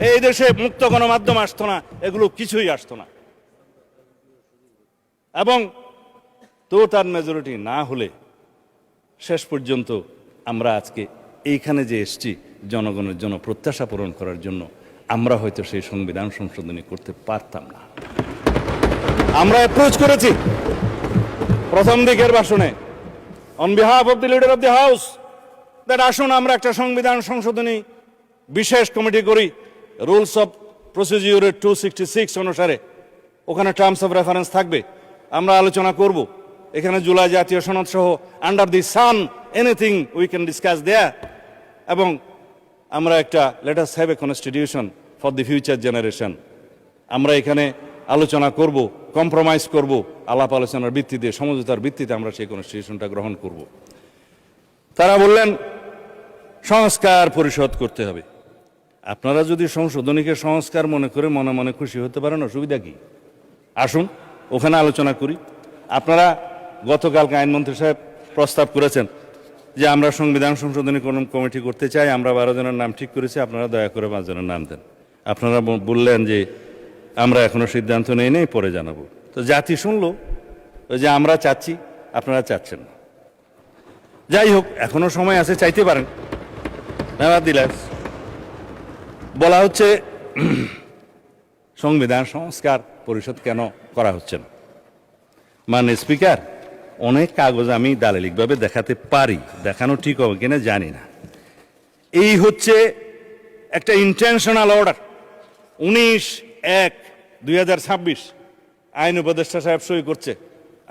এই দেশে মুক্ত গণমাধ্যম আসতো না, এগুলো কিছুই আসতো না। এবং 2/3 মেজরিটি না হলে শেষ পর্যন্ত আমরা আজকে এইখানে যে এসছি জনগণের জন্য প্রত্যাশা পূরণ করার জন্য, আমরা হয়তো সেই সংবিধান সংশোধনী করতে পারতাম না। আমরা অ্যাপ্রোচ করেছি প্রথম দিকের ভাষণে on behalf of the leader of the house, that আসুন আমরা একটা সংবিধান সংশোধনী বিশেষ কমিটি করি, রুলস অফ প্রসিডিউরের 266 অনুসারে। ওখানে টার্মস অফ রেফারেন্স থাকবে, আমরা আলোচনা করব। এখানে জুলাই জাতীয় সনদ সহ under the sun anything we can discuss there. এবং আমরা একটা let us have a constitution for the future generation. আমরা এখানে আলোচনা করব, কম্প্রোমাইজ করব, আলাপ আলোচনার ভিত্তিতে, সমঝোতার ভিত্তিতে আমরা সেই কনস্টিটিউশনটা গ্রহণ করব। তারা বললেন সংস্কার পরিষদ করতে হবে। আপনারা যদি সংশোধনীকে সংস্কার মনে করে মনে মনে খুশি হতে পারেন, অসুবিধা কি? আসুন ওখানে আলোচনা করি। আপনারা গতকালকে আইনমন্ত্রী সাহেব প্রস্তাব করেছেন যে আমরা সংবিধান সংশোধনী কোন কমিটি করতে চাই, আমরা 12 জনের নাম ঠিক করেছি, আপনারা দয়া করে 5 জনের নাম দেন। আপনারা বললেন যে আমরা এখনো সিদ্ধান্ত নেই, পরে জানাবো। তো জাতি শুনলো যে আমরা চাচ্ছি, আপনারা চাচ্ছেন না। যাই হোক, এখনো সময় আছে, চাইতে পারেন। নেভারদিলেস বলা হচ্ছে সংবিধান সংস্কার পরিষদ কেন করা হচ্ছে না। মাননীয় স্পিকার, অনেক কাগজ আমি দালিলিকভাবে দেখাতে পারি, দেখানো ঠিক হবে কিনা জানি না। এই হচ্ছে একটা ইন্টেনশনাল অর্ডার 19/1/2026 আইন উপদেষ্টা সাহেব সই করছে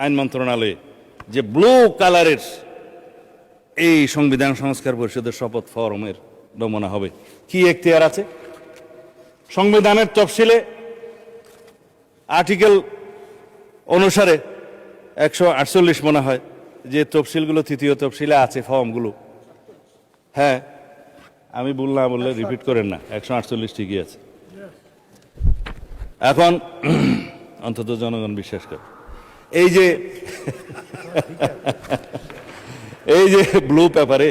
আইন মন্ত্রণালয়ে, যে ব্লু কালারের এই সংবিধান সংস্কার পরিষদের শপথ ফরমের নমুনা হবে। কি এখতিয়ার আছে? সংবিধানের তফসিলে আর্টিকেল অনুসারে 148 মনে হয় যে তফসিলগুলো 3য় তফসিলে আছে, ফর্মগুলো। হ্যাঁ, আমি ভুল না বললে রিপিট করেন না, 148 ঠিকই আছে। এখন অন্তত জনগণ বিশ্বাস করে এই যে ব্লু পেপারে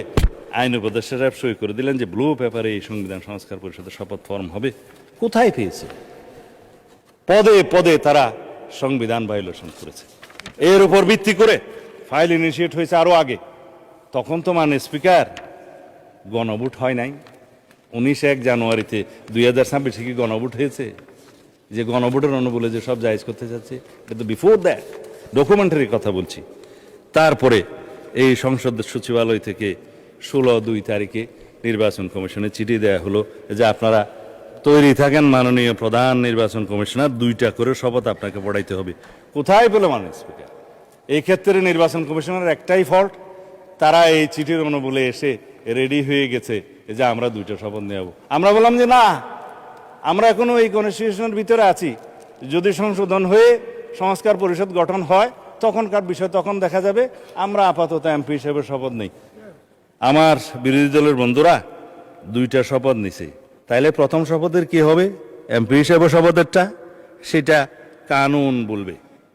আইন উপদেষ্টা সাহেব সই করে দিলেন যে ব্লু পেপারে এই সংবিধান সংস্কার পরিষদের শপথ ফর্ম হবে। কোথায় পেয়েছে? পদে পদে তারা সংবিধান ভায়োলেশন করেছে। এর উপর ভিত্তি করে ফাইল ইনিশিয়েট হয়েছে আরো আগে। তখন তো মাননীয় স্পিকার গণভোট হয় নাই। 19 জানুয়ারিতে 2026 কি গণভোট হয়েছে? যে গণভোটের অনুবলে যে সব জায়েজ করতে যাচ্ছে, এটা তো বিফোর দ্যাট, ডকুমেন্টারি কথা বলছি। তারপরে এই সংসদ সচিবালয় থেকে 16/2 তারিখে নির্বাচন কমিশনে চিঠি দেওয়া হলো যে আপনারা তৈরি থাকেন মাননীয় প্রধান নির্বাচন কমিশনার, 2টা করে শপথ আপনাকে পড়াইতে হবে। কোথায় পেল মাননীয় স্পিকার? এই ক্ষেত্রে নির্বাচন কমিশনের একটাই ফল্ট, তারা এই চিঠির অনুবলে এসে রেডি হয়ে গেছে যে আমরা 2টা শপথ নেব। আমরা বললাম যে না, আমরা এখনো এই কনস্টিটিউশনের ভিতরে আছি, যদি সংশোধন হয়ে সংস্কার পরিষদ গঠন হয় তখনকার বিষয় তখন দেখা যাবে, আমরা আপাতত এমপি হিসেবে শপথ নেই। আমার বিরোধী দলের বন্ধুরা 2টা শপথ নিছে, তাইলে প্রথম শপথের কি হবে? এমপি হিসেবে শপথেরটা সেটা কানুন বলবে।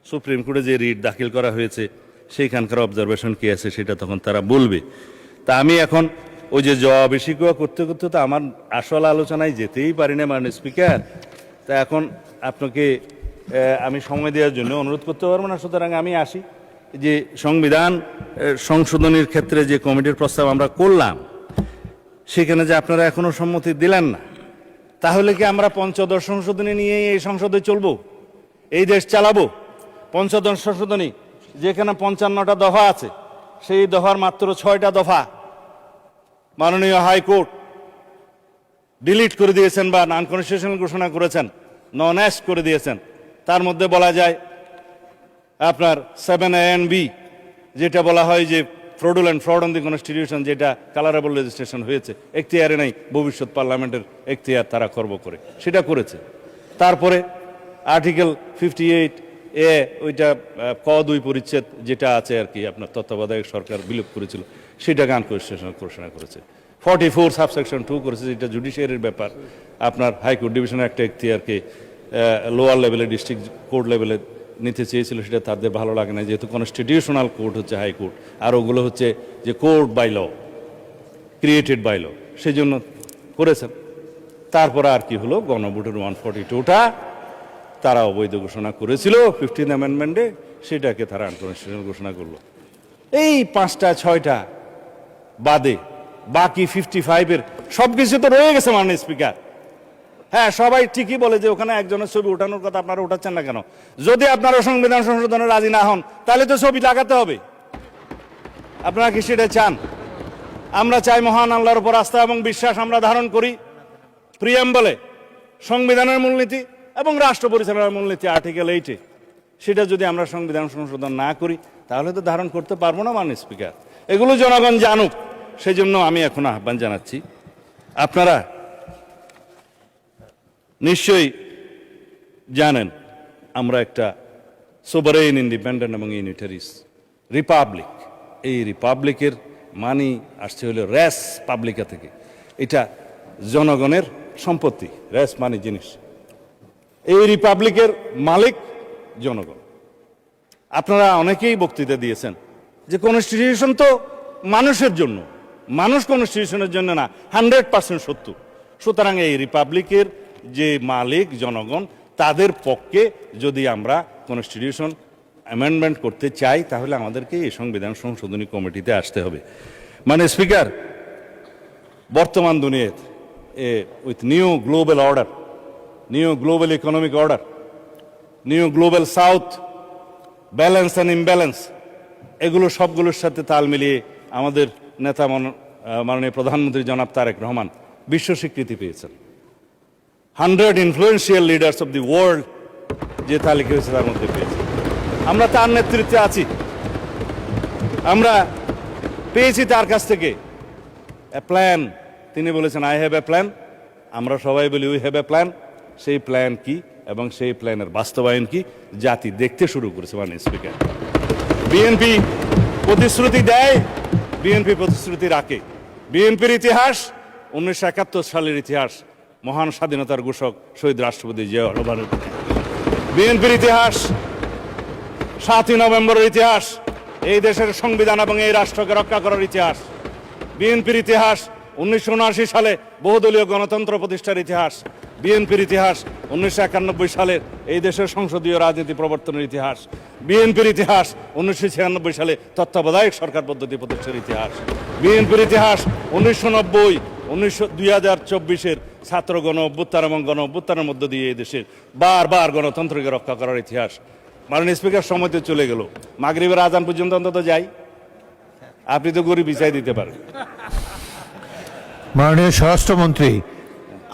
সুপ্রিম কোর্টে যে রিট দাখিল করা হয়েছে সেইখানকার অবজারভেশন কি আছে সেটা তখন তারা বলবে। তা আমি এখন ওই যে জবাবে শিকুয়া করতে করতে তো আমার আসল আলোচনায় যেতেই পারি না মাননীয় স্পিকার। তা এখন আপনাকে আমি সময় দেওয়ার জন্য অনুরোধ করতে পারবো না, সুতরাং আমি আসি যে সংবিধান সংশোধনের ক্ষেত্রে যে কমিটির প্রস্তাব আমরা করলাম সেখানে যে আপনারা এখনো সম্মতি দিলেন না, তাহলে কি আমরা পঞ্চদশ সংশোধনী নিয়ে এই সংসদে চলবো, এই দেশ চালাবো? পঞ্চদশ সংশোধনী যেখানে 55টা দফা আছে, সেই দফার মাত্র 6টা দফা মাননীয় হাইকোর্ট ডিলিট করে দিয়েছেন বা নন কনস্টিটিউশনাল ঘোষণা করেছেন, নন অ্যাস্ট করে দিয়েছেন। তার মধ্যে বলা যায় আপনার 7A and B, যেটা বলা হয় যে ফ্রড অন দি কনস্টিটিউশন, যেটা কালারেবল রেজিস্ট্রেশন হয়েছে, এখতিয়ারে নাই, ভবিষ্যৎ পার্লামেন্টের এখতিয়ার তারা করব করে, সেটা করেছে। তারপরে আর্টিকেল 58A, ওইটা ক 2 পরিচ্ছেদ যেটা আছে আর কি, আপনার তত্ত্বাবধায়ক সরকার বিলোপ করেছিল, সেটাকে আনকনস্টিটিউশনাল ঘোষণা করেছে। 44 সাবসেকশন 2 করেছে, যেটা জুডিশিয়ারির ব্যাপার, আপনার হাইকোর্ট ডিভিশনের একটা এখতিয়ারকে লোয়ার লেভেলে ডিস্ট্রিক্ট কোর্ট লেভেলে নিতে চেয়েছিল, সেটা তাদের ভালো লাগে না, যেহেতু কনস্টিটিউশনাল কোর্ট হচ্ছে হাইকোর্ট, আর ওগুলো হচ্ছে যে court by law, created by law, সেই জন্য করেছেন। তারপরে আর কি হলো, গণভোটের 142টা তারা অবৈধ ঘোষণা করেছিল 15th অ্যামেন্ডমেন্টে, সেটাকে তারা আনকনস্টিটিউশনাল ঘোষণা করলো। এই 5টা 6টা বাদে বাকি 55-এর সব কিছু তো রয়ে গেছে মাননীয় স্পিকার। হ্যাঁ, সবাই ঠিকই বলে যে ওখানে একজনের ছবি ওঠানোর কথা, আপনারা উঠাচ্ছেন না কেন? যদি আপনারা সংবিধান সংশোধনে রাজি না হন, তাহলে তো ছবি লাগাতে হবে। আপনারা কি সেটা চান? আমরা চাই মহান আল্লাহর উপর আস্থা এবং বিশ্বাস আমরা ধারণ করি, প্রিয়াম্বলে সংবিধানের মূলনীতি এবং রাষ্ট্র পরিচালনার মূলনীতি আর্টিকেল 8-এ, সেটা যদি আমরা সংবিধান সংশোধন না করি, তাহলে তো ধারণ করতে পারবো না মাননীয় স্পিকার। এগুলো জনগণ জানুক, সেই জন্য আমি এখন আহ্বান জানাচ্ছি, আপনারা নিশ্চয়ই জানেন আমরা একটা সোভারেইন, ইন্ডিপেন্ডেন্ট এবং ইউনিটারিস রিপাবলিক। এই রিপাবলিকের মানি আসছে হলো রেস পাবলিকা থেকে, এটা জনগণের সম্পত্তি, রেস মানি জিনিস। এই রিপাবলিকের মালিক জনগণ। আপনারা অনেকেই বক্তৃতা দিয়েছেন যে কনস্টিটিউশন তো মানুষের জন্য, মানুষ কনস্টিটিউশনের জন্য না, 100% সত্য। সুতরাং এই রিপাবলিকের যে মালিক জনগণ, তাদের পক্ষে যদি আমরা কনস্টিটিউশন অ্যামেন্ডমেন্ট করতে চাই, তাহলে আমাদেরকে এই সংবিধান সংশোধনী কমিটিতে আসতে হবে। মানে স্পিকার, বর্তমান দুনিয়ায় with new global order, new global economic order, new global south, balance and imbalance, এগুলো সবগুলোর সাথে তাল মিলিয়ে আমাদের নেতা মাননীয় প্রধানমন্ত্রী জনাব তারেক রহমান বিশ্ব স্বীকৃতি পেয়েছেন। 100 influential leaders of the world যে তালিকা হয়েছে তার মধ্যে পেয়েছে। আমরা তার নেতৃত্বে আছি, আমরা পেয়েছি তার কাছ থেকে প্ল্যান। তিনি বলেছেন আই হ্যাভ এ প্ল্যান, আমরা সবাই বলি উই হ্যাভ এ প্ল্যান। সেই প্ল্যান কি এবং সেই প্ল্যানের বাস্তবায়ন কি জাতি দেখতে শুরু করেছে মাননীয় স্পিকার। বিএনপি প্রতিশ্রুতি দেয়, বিএনপি প্রতিশ্রুতি রাখে। বিএনপির ইতিহাস 1971 সালের ইতিহাস, মহান স্বাধীনতার ঘোষক শহীদ রাষ্ট্রপতি জিয়াউর রহমানের। বিএনপির ইতিহাস 7ই নভেম্বরের ইতিহাস, এই দেশের সংবিধান এবং এই রাষ্ট্রকে রক্ষা করার ইতিহাস। বিএনপির ইতিহাস 1979 সালে বহুদলীয় গণতন্ত্র প্রতিষ্ঠার ইতিহাস। বিএনপির ইতিহাস 1991 সালের এই দেশের সংসদীয় রাজনীতি প্রবর্তনের ইতিহাস। বিএনপির ইতিহাস 1996 সালে তত্ত্বাবধায়ক সরকার পদ্ধতি প্রতিষ্ঠার ইতিহাস। বিএনপির ইতিহাস 1990, 2024-এর ছাত্র গণ অভ্যুত্থান এবং গণ অভ্যুত্থানের মধ্য দিয়ে এই দেশের বারবার গণতন্ত্রকে রক্ষা করার ইতিহাস। মাননীয় স্পিকার, সময় তো চলে গেল, মাগরিবের আজান পর্যন্ত অন্তত যাই, আপনি তো গরিব বিচাই দিতে পারেন। মাননীয় স্বরাষ্ট্রমন্ত্রী,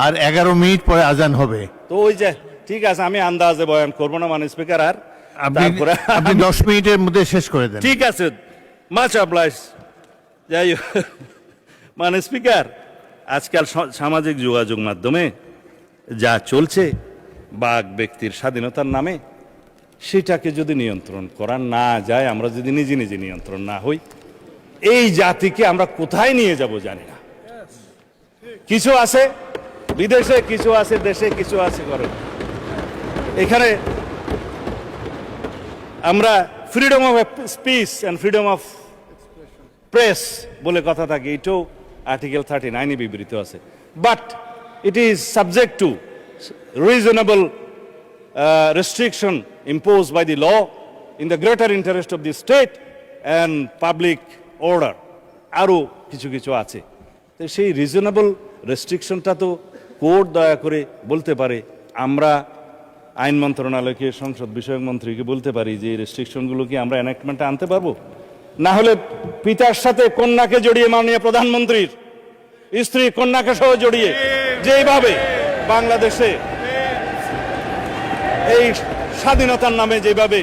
আর 11 মিনিট পরে আজান হবে, তো ওই যে ঠিক আছে, আমি আন্দাজে বয়ান করবো না মাননীয় স্পিকার, আর আপনি 10 মিনিটের মধ্যে শেষ করে দেন। ঠিক আছে, মাচ অবলাইজ। যাই হোক মাননীয় স্পিকার, আজকাল সামাজিক যোগাযোগ মাধ্যমে যা চলছে বাক ব্যক্তির স্বাধীনতার নামে, সেটাকে যদি নিয়ন্ত্রণ করা না যায়, আমরা যদি নিজে নিজে নিয়ন্ত্রণ না হই, এই জাতিকে আমরা কোথায় নিয়ে যাব জানি না। কিছু আছে বিদেশে, কিছু আছে দেশে, কিছু আছে ঘরে। এখানে আমরা freedom of speech and freedom of press বলে কথা থাকে, এটাও আর্টিকেল 39 বিবৃত আছে। But it is subject to reasonable restriction imposed by the law in the greater interest of the state and public order আরও কিছু কিছু আছে। তো সেই রিজনেবল রেস্ট্রিকশনটা তো কোর্ট দয়া করে বলতে পারে, আমরা আইন মন্ত্রণালয়কে সংসদ বিষয়ক মন্ত্রীকে বলতে পারি যে এই রেস্ট্রিকশনগুলো কি আমরা এনাক্টমেন্টে আনতে পারবো? না হলে পিতার সাথে কন্যাকে জড়িয়ে মাননীয় প্রধানমন্ত্রীর স্ত্রী কন্যাকে সহ জড়িয়ে যেভাবে বাংলাদেশে এই স্বাধীনতার নামে যেভাবে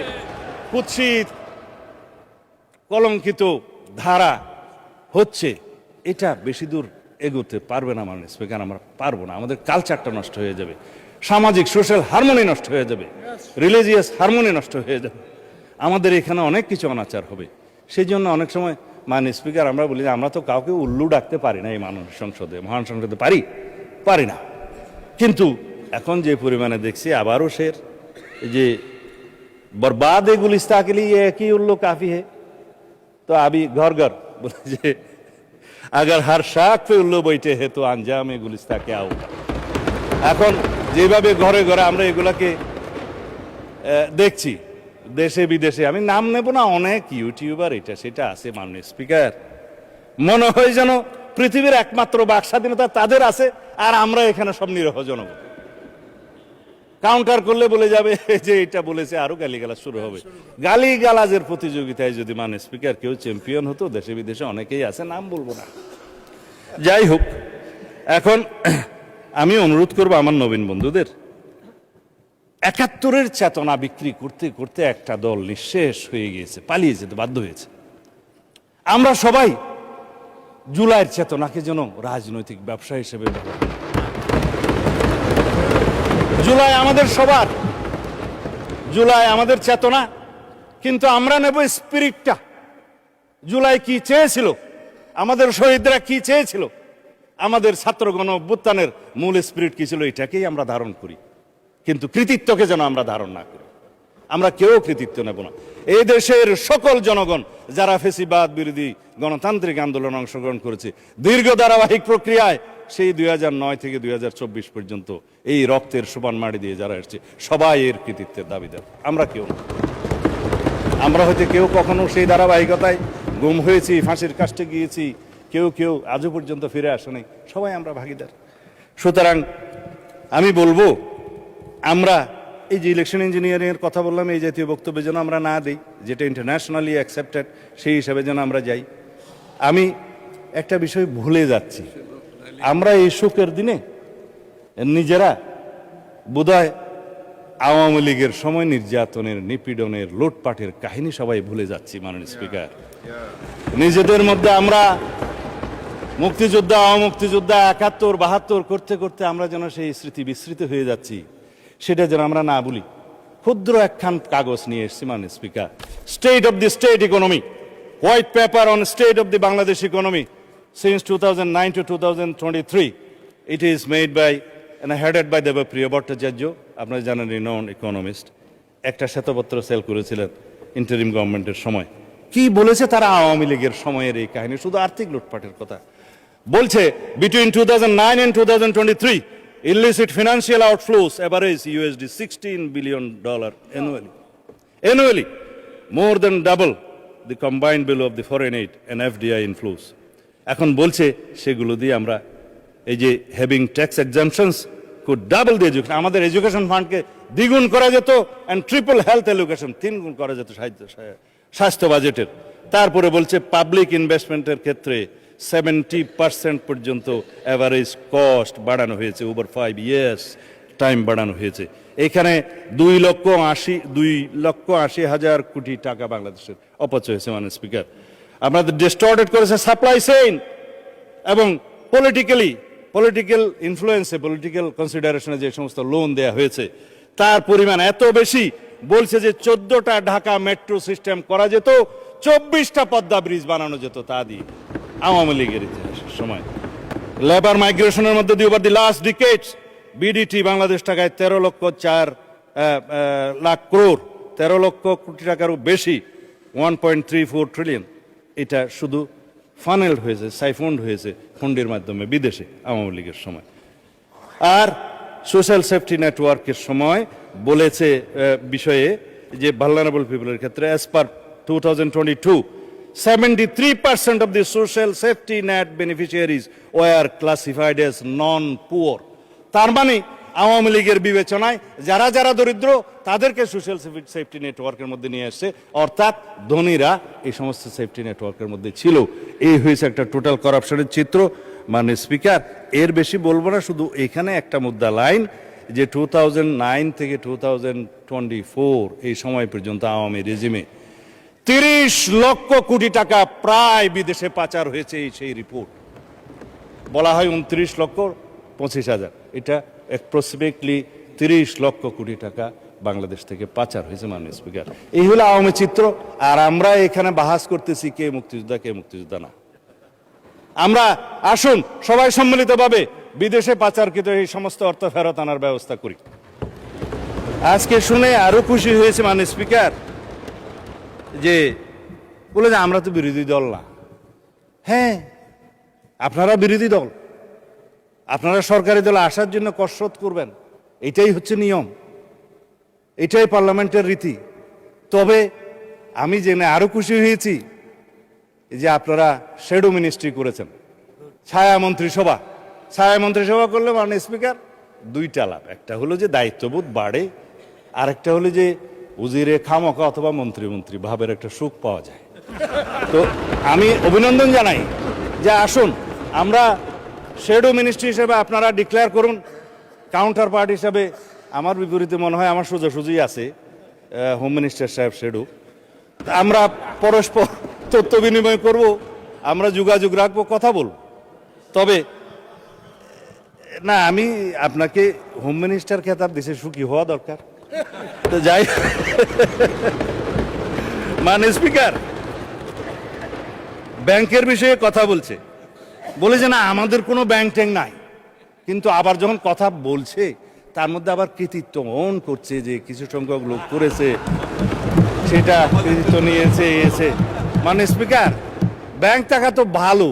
কুৎসিত কলঙ্কিত ধারা হচ্ছে, এটা বেশি দূর এগোতে পারবে না মাননীয় স্পিকার। আমরা পারবো না, আমাদের কালচারটা নষ্ট হয়ে যাবে, সামাজিক সোশ্যাল হারমোনি নষ্ট হয়ে যাবে, রিলিজিয়াস হারমোনি নষ্ট হয়ে যাবে, আমাদের এখানে অনেক কিছু অনাচার হবে। সেই জন্য অনেক সময় মাননীয় স্পিকার আমরা বলি যে আমরা তো কাউকে উল্লু ডাকতে পারি না এই মাননীয় সংসদে, মহান সংসদে পারি না। কিন্তু এখন যে পরিমাণে দেখছি আবারও শের যে बर्बाद है गुलिस्ता के लिए एक ही उल्लू काफी है। तो अभी घर घर बोले जे अगर हर शाख पे उल्लू बैठे हैं तो अंजाम है गुलिस्ता क्या होगा। এখন যেভাবে ঘরে ঘরে আমরা এগুলাকে দেখছি দেশে বিদেশে, আমি নাম নেব না, অনেক ইউটিউবার এটা সেটা আছে মাননীয় স্পিকার, মনে হয় যেন পৃথিবীর একমাত্র বাক স্বাধীনতা তাদের আছে আর আমরা এখানে সব নিরহ জনগণ। কাউন্টার করলে বলে যাবে যে এটা বলেছে, আরো গালিগালাজ শুরু হবে। গালিগালাজের প্রতিযোগিতায় যদি মাননীয় স্পিকার কেউ চ্যাম্পিয়ন হতো, দেশে বিদেশে অনেকেই আছে, নাম বলবো না। যাই হোক, এখন আমি অনুরোধ করবো আমার নবীন বন্ধুদের, ৭১-এর চেতনা বিক্রি করতে করতে একটা দল নিঃশেষ হয়ে গিয়েছে, পালিয়ে যেতে বাধ্য হয়েছে। আমরা সবাই জুলাইয়ের চেতনাকে যেন রাজনৈতিক ব্যবসা হিসেবে ব্যবহার করি। জুলাই আমাদের সবার, জুলাই আমাদের চেতনা, কিন্তু আমরা নেব স্পিরিটটা। জুলাই কি চেয়েছিল, আমাদের শহীদরা কি চেয়েছিল, আমাদের ছাত্রগণ অভ্যুত্থানের মূল স্পিরিট কি ছিল, এটাকেই আমরা ধারণ করি। কিন্তু কৃতিত্বকে যেন আমরা ধারণ না করি, আমরা কেউ কৃতিত্ব নেব না। এই দেশের সকল জনগণ যারা ফেসিবাদ বিরোধী গণতান্ত্রিক আন্দোলনে অংশগ্রহণ করেছে দীর্ঘ ধারাবাহিক প্রক্রিয়ায়, সেই 2009 থেকে 2024 পর্যন্ত এই রক্তের সমান মাটি দিয়ে যারা এসেছে, সবাই এর কৃতিত্বের দাবিদার, আমরা কেউ না। আমরা হয়তো কেউ কখনো সেই ধারাবাহিকতায় গুম হয়েছি, ফাঁসির কাস্টে গিয়েছি, কেউ কেউ আজও পর্যন্ত ফিরে আসে নাই, সবাই আমরা ভাগিদার। সুতরাং আমি বলবো, আমরা এই যে ইলেকশন ইঞ্জিনিয়ারিং এর কথা বললাম, এই জাতীয় বক্তব্য যেন আমরা না দিই, যেটা ইন্টারন্যাশনালি অ্যাকসেপ্টেড, সেই হিসাবে যেন আমরা যাই। আমি একটা বিষয় ভুলে যাচ্ছি, আমরা এই শোকের দিনে নিজেরা বোধহয় আওয়ামী লীগের সময় নির্যাতনের, নিপীড়নের, লুটপাটের কাহিনী সবাই ভুলে যাচ্ছি মাননীয় স্পিকার। নিজেদের মধ্যে আমরা মুক্তিযোদ্ধা, অমুক্তিযোদ্ধা, ৭১, ৭২ করতে করতে আমরা যেন সেই স্মৃতি বিস্মৃত হয়ে যাচ্ছি, সেটা যেন আমরা না বলি। ক্ষুদ্র একখান কাগজ নিয়ে এসেছি মাননীয় speaker, state of the state economy, white paper on state of the Bangladesh economy since 2009 to 2023. It is made by and headed by Debapriya Bhattacharya, আপনারা জানেন রিনাউন্ড ইকোনমিস্ট। একটা শ্বেতপত্র সেল করেছিলেন ইন্টারিম গভর্নমেন্টের সময়। কি বলেছে তারা আওয়ামী লীগের সময়ের এই কাহিনী, শুধু আর্থিক লুটপাটের কথা বলছে। Between 2009 and 2023 illicit financial outflows average $16 billion annually, more than double the combined bill of the foreign aid and FDI inflows. এখন বলছে সেগুলো দিয়ে আমরা এই যে having tax exemptions could double the education, আমাদের এডুকেশন ফান্ডকে দ্বিগুণ করা যেত, অ্যান্ড ট্রিপল হেলথ এডুকেশন, 3 গুণ করা যেত স্বাস্থ্য বাজেটের। তারপরে বলছে পাবলিক ইনভেস্টমেন্টের ক্ষেত্রে 70% পর্যন্ত অ্যাভারেজ কস্ট বাড়ানো হয়েছে, ওভার 5 years টাইম বাড়ানো হয়েছে। এখানে 2,80,000 কোটি টাকা বাংলাদেশের অপচয় হয়েছে মাননীয় স্পিকার। আপনাদের ডিস্টর্টেড করেছে সাপ্লাই চেইন, এবং পলিটিক্যাল ইনফ্লুয়েন্সে, পলিটিক্যাল কনসিডারেশনে যে সমস্ত লোন দেয়া হয়েছে তার পরিমাণ এত বেশি, বলছে যে 14টা ঢাকা মেট্রো সিস্টেম করা যেত, 24টা পদ্মা ব্রিজ বানানো যেত তা দিয়ে আওয়ামী লীগের ইতিহাসের সময়। লেবার মাইগ্রেশনের মধ্যে দিয়ে over the last ডিকেডস BDT Bangladesh টাকায় 13 লক্ষ কোটি টাকারও বেশি, 1.34 ট্রিলিয়ন, এটা শুধু ফানেলড হয়েছে, সাইফন্ড হয়েছে ফন্ডের মাধ্যমে বিদেশে আওয়ামী লীগের সময়। আর সোশ্যাল সেফটি নেটওয়ার্কের সময় বলেছে বিষয়ে যে ভালনারেবল পিপলের ক্ষেত্রে as per 2022 73% of the social safety net beneficiaries were classified as non-poor. তার মানে আওয়ামী লীগের বিবেচনায় যারা যারা দরিদ্র তাদেরকে সোশ্যাল সেফটি নেটওয়ার্কের মধ্যে নিয়ে আসছে, অর্থাৎ ধনীরা এই সমস্ত সেফটি নেটওয়ার্কের মধ্যে ছিল। এই হয়েছে একটা টোটাল করাপশনের চিত্র। মানে স্পিকার, এর বেশি বলবো না, শুধু এখানে একটা মুদ্রা লাইন যে 2009 থেকে 2024 এই সময় পর্যন্ত আওয়ামী রেজিমে 30 লক্ষ কোটি টাকা প্রায় বিদেশে পাচার হয়েছে। এই সেই রিপোর্ট বলা হয় 29 লক্ষ 25 হাজার, এটা অ্যাপ্রক্সিমেটলি 30 লক্ষ কোটি টাকা বাংলাদেশ থেকে পাচার হয়েছে। মাননীয় স্পিকার, এই হলো আওয়ামী চিত্র। আর আমরা এখানে বাহাস করতেছি কে মুক্তিযোদ্ধা কে মুক্তিযোদ্ধা না। আমরা আসুন সবাই সম্মিলিতভাবে বিদেশে পাচারকৃত এই সমস্ত অর্থ ফেরত আনার ব্যবস্থা করি। আজকে শুনে আরো খুশি হয়েছে মাননীয় স্পিকার যে বলে যে আমরা তো বিরোধী দল না। হ্যাঁ, আপনারা বিরোধী দল, আপনারা সরকারি দলে আসার জন্য কসরত করবেন, এটাই হচ্ছে নিয়ম, এটাই পার্লামেন্টের রীতি। তবে আমি জেনে আরো খুশি হয়েছি যে আপনারা শ্যাডো মিনিস্ট্রি করেছেন, ছায়া মন্ত্রিসভা। ছায়া মন্ত্রিসভা করলে মাননীয় স্পিকার দুইটা লাভ, একটা হলো যে দায়িত্ববোধ বাড়ে, আর একটা হলো যে উজিরে খামকা অথবা মন্ত্রী ভাবের একটা সুখ পাওয়া যায়। তো আমি অভিনন্দন জানাই যে আসুন আমরা শ্যাডো মিনিস্ট্রি হিসেবে আপনারা ডিক্লেয়ার করুন। কাউন্টার পার্ট হিসাবে আমার বিপরীতে মনে হয় আমার সোজাসুজি আছে হোম মিনিস্টার সাহেব শ্যাডো। আমরা পরস্পর তথ্য বিনিময় করব, আমরা যোগাযোগ রাখবো, কথা বলব। তবে না, আমি আপনাকে হোম মিনিস্টার খেতাব দিছে, সুখী হওয়া দরকার। তো যাই, মানে স্পিকার ব্যাংকের বিষয়ে কথা বলছে, বলে যে না আমাদের কোনো ব্যাংক ট্যাঙ্ক নাই, কিন্তু আবার যখন কথা বলছে তার মধ্যে আবার কৃতিত্ব অন করছে যে কিছু সংখ্যক লোক করেছে, সেটা কৃতিত্ব নিয়েছে এসে। মানে স্পিকার, ব্যাংক টাকা তো ভালো,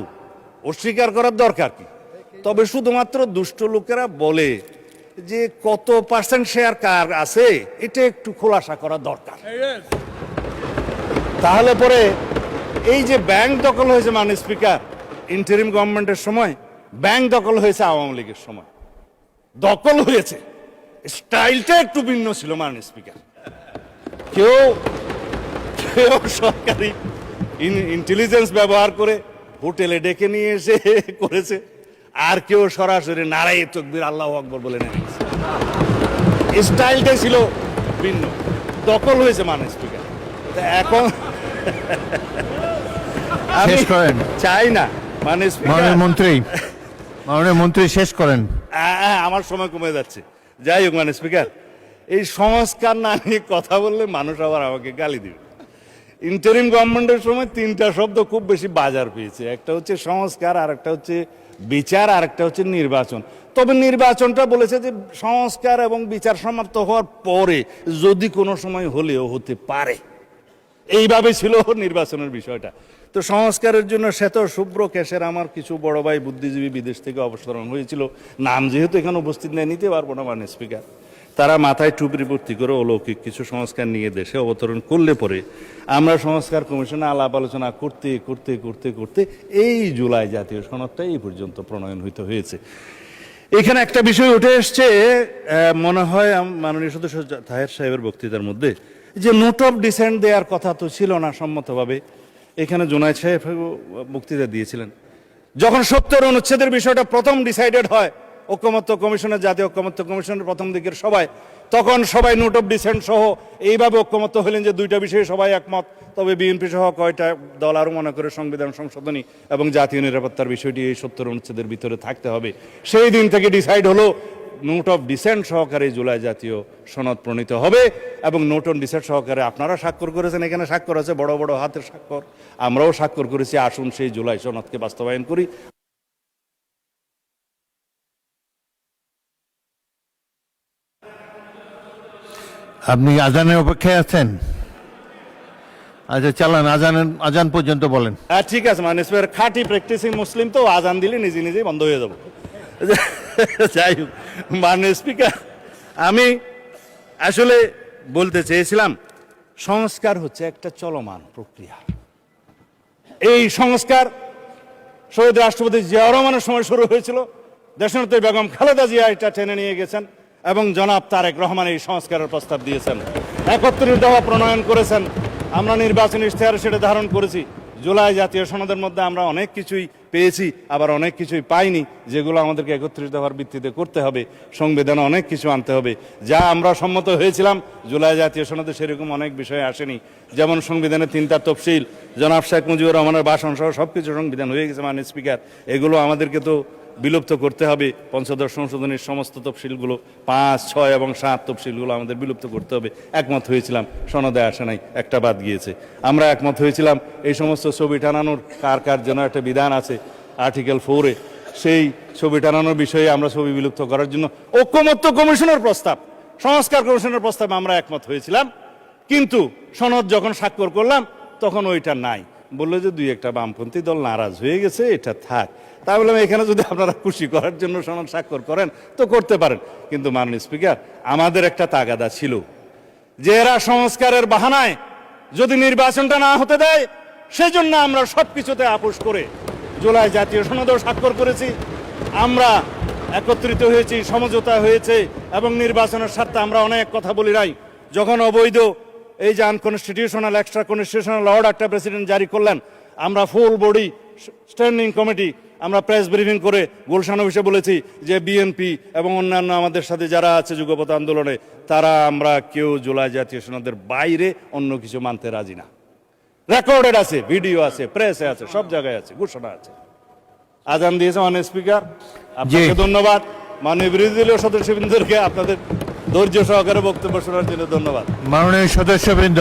অস্বীকার করার দরকার কি। তবে শুধুমাত্র দুষ্ট লোকেরা বলে যে কত পার্সেন্ট শেয়ার কার আছে এটা একটু খোলাসা করা দরকার। তাহলে পরে এই যে ব্যাংক দখল হয়েছে মাননীয় স্পিকার ইন্টারিম গভর্নমেন্টের সময়, ব্যাংক দখল হয়েছে আওয়ামী লীগের সময়। দখল হয়েছে, স্টাইলটা একটু ভিন্ন ছিল মাননীয় স্পিকার। কেউ সরকারি ইন্টেলিজেন্স ব্যবহার করে হোটেলে ডেকে নিয়ে এসে করেছে, আর কেউ সরাসরি নারায়ে তাকবীর আল্লাহু আকবার বলে নেমেছে। স্টাইলটাই ছিল ভিন্ন, দখল হয়েছে মাননীয় স্পিকার। এখন আমি শেষ করেন। চাই না মাননীয় স্পিকার, মাননীয় মন্ত্রী শেষ করেন। আমার সময় কমে যাচ্ছে। যাই হোক মাননীয় স্পিকার, এই সংস্কার না নিয়ে কথা বললে মানুষ আবার আমাকে গালি দিবে। ইন্টারিম গভর্নমেন্টের সময় তিনটা শব্দ খুব বেশি বাজার পেয়েছে, একটা হচ্ছে সংস্কার, আর একটা হচ্ছে বিচার, আর একটা হচ্ছে নির্বাচন। তবে নির্বাচনটা বলেছে যে সংস্কার এবং বিচার সমাপ্ত হওয়ার পরে যদি কোনো সময় হলেও হতে পারে, এইভাবে ছিল নির্বাচনের বিষয়টা। তো সংস্কারের জন্য শ্বেত শুভ্র কেশের আমার কিছু বড় ভাই বুদ্ধিজীবী বিদেশ থেকে অবতরণ হয়েছিল, নাম যেহেতু এখানে উপস্থিত নেই নিতে পারবো না মাননীয় স্পিকার। তারা মাথায় টুপি ভর্তি করে অলৌকিক কিছু সংস্কার নিয়ে দেশে অবতরণ করলে পরে আমরা সংস্কার কমিশনে আলাপ আলোচনা করতে করতে করতে করতে এই জুলাই জাতীয় সনদটা এই পর্যন্ত প্রণয়ন হয়েছে। এখানে একটা বিষয় উঠে এসছে, মনে হয় মাননীয় সদস্য তাহের সাহেবের বক্তৃতার মধ্যে, যে নোট অফ ডিসেন্ট দেওয়ার কথা তো ছিল না সম্মতভাবে। এখানে জুনায়েদ সাহেব বক্তৃতা দিয়েছিলেন, যখন 70 অনুচ্ছেদের বিষয়টা প্রথম ডিসাইডেড হয় ঐকমত্য কমিশনের, জাতীয় ঐকমত্য কমিশনের প্রথম দিকের সবাই, তখন সবাই নোট অফ ডিসেন্ট সহ এইভাবে ঐকমত্য হলেন যে দুইটা বিষয়ে সবাই একমত। তবে বিএনপি সহ কয়টা দল আরও মনে করে সংবিধান সংশোধনী এবং জাতীয় নিরাপত্তার বিষয়টি এই 70 অনুচ্ছেদের ভিতরে থাকতে হবে। সেই দিন থেকে ডিসাইড হলো নোট অফ ডিসেন্ট সহকারে জুলাই জাতীয় সনদ প্রণীত হবে, এবং নোট অন ডিসেন্ট সহকারে আপনারা স্বাক্ষর করেছেন, এখানে স্বাক্ষর আছে বড় বড় হাতের স্বাক্ষর, আমরাও স্বাক্ষর করেছি। আসুন সেই জুলাই সনদকে বাস্তবায়ন করি। আপনি আজানের অপেক্ষায় আছেন? আচ্ছা চালান, আজান পর্যন্ত বলেন। ঠিক আছে, মানে খাঁটি প্র্যাকটিসিং মুসলিম তো আজান দিলে নিজে নিজেই বন্ধ হয়ে যাবো। যাই হোক, মাননীয় স্পিকার, আমি আসলে বলতে চেয়েছিলাম সংস্কার হচ্ছে একটা চলমান প্রক্রিয়া। এই সংস্কার শহীদ রাষ্ট্রপতি জিয়াউর রহমানের সময় শুরু হয়েছিল, দেশনেত্রী বেগম খালেদা জিয়া এটা টেনে নিয়ে গেছেন এবং জনাব তারেক রহমান এই সংস্কারের প্রস্তাব দিয়েছেন, 71 দফা প্রণয়ন করেছেন। আমরা নির্বাচনী ইশতেহারে সেটা ধারণ করেছি। জুলাই জাতীয় সনদের মধ্যে আমরা অনেক কিছুই পেয়েছি, আবার অনেক কিছুই পাইনি, যেগুলো আমাদেরকে 31 দফার ভিত্তিতে করতে হবে। সংবিধানে অনেক কিছু আনতে হবে, যা আমরা সম্মত হয়েছিলাম জুলাই জাতীয় সনদে সেরকম অনেক বিষয় আসেনি। যেমন সংবিধানে 3টা তফসিল, জনাব শেখ মুজিবুর রহমানের ভাষণ সহ সব কিছু সংবিধান হয়ে গেছে মাননীয় স্পিকার। এগুলো আমাদেরকে তো বিলুপ্ত করতে হবে। পঞ্চদশ সংশোধনীর সমস্ত তফসিলগুলো 5, 6 এবং 7 তফসিলগুলো আমাদের বিলুপ্ত করতে হবে। একমত হয়েছিলাম, সনদে আসে নাই, একটা বাদ গিয়েছে। আমরা একমত হয়েছিলাম এই সমস্ত ছবি টানানোর কার কার জন্য একটা বিধান আছে আর্টিকেল 4-এ, সেই ছবি টানানোর বিষয়ে আমরা ছবি বিলুপ্ত করার জন্য ঐকমত্য কমিশনের প্রস্তাব, সংস্কার কমিশনের প্রস্তাবে আমরা একমত হয়েছিলাম। কিন্তু সনদ যখন স্বাক্ষর করলাম তখন ওইটা নাই, বললো যে 2-1টা বামপন্থী দল নারাজ হয়ে গেছে, এটা থাক। তাই বললাম এখানে যদি আপনারা খুশি করার জন্য সনদ স্বাক্ষর করেন তো করতে পারেন, কিন্তু মাননীয় স্পিকার আমাদের একটা তাগাদা ছিল যে এরা সংস্কারের বাহানায় যদি নির্বাচনটা না হতে দেয়, সেজন্য আমরা সবকিছুতে আপোষ করে জুলাই জাতীয় সনদেও স্বাক্ষর করেছি। আমরা একত্রিত হয়েছি, সমঝোতা হয়েছে এবং নির্বাচনের স্বার্থে আমরা অনেক কথা বলি নাই। যখন অবৈধ এই যে আনকনস্টিটিউশনাল এক্সট্রা কনস্টিটিউশনাল অর্ডারটা প্রেসিডেন্ট জারি করলেন, আমরা ফুল বডি স্ট্যান্ডিং কমিটি আমরা প্রেস ব্রিফিং করে গুলশান অফিসে বলেছি যে বিএনপি এবং অন্যান্য আমাদের সাথে যারা আছে যুগপৎ আন্দোলনে, তারা আমরা কেউ জুলাই জাতীয় সনদের বাইরে অন্য কিছু মানতে রাজি না। রেকর্ডেড আছে, ভিডিও আছে, প্রেসে আছে, সব জায়গায় আছে, ঘোষণা আছে। আজান দিয়েছে মাননীয় স্পিকার, আপনাকে ধন্যবাদ। মাননীয় বিরোধী দলীয় সদস্যবৃন্দকে আপনাদের ধৈর্য সহকারে বক্তব্য শোনার জন্য ধন্যবাদ। মাননীয় সদস্যবৃন্দ,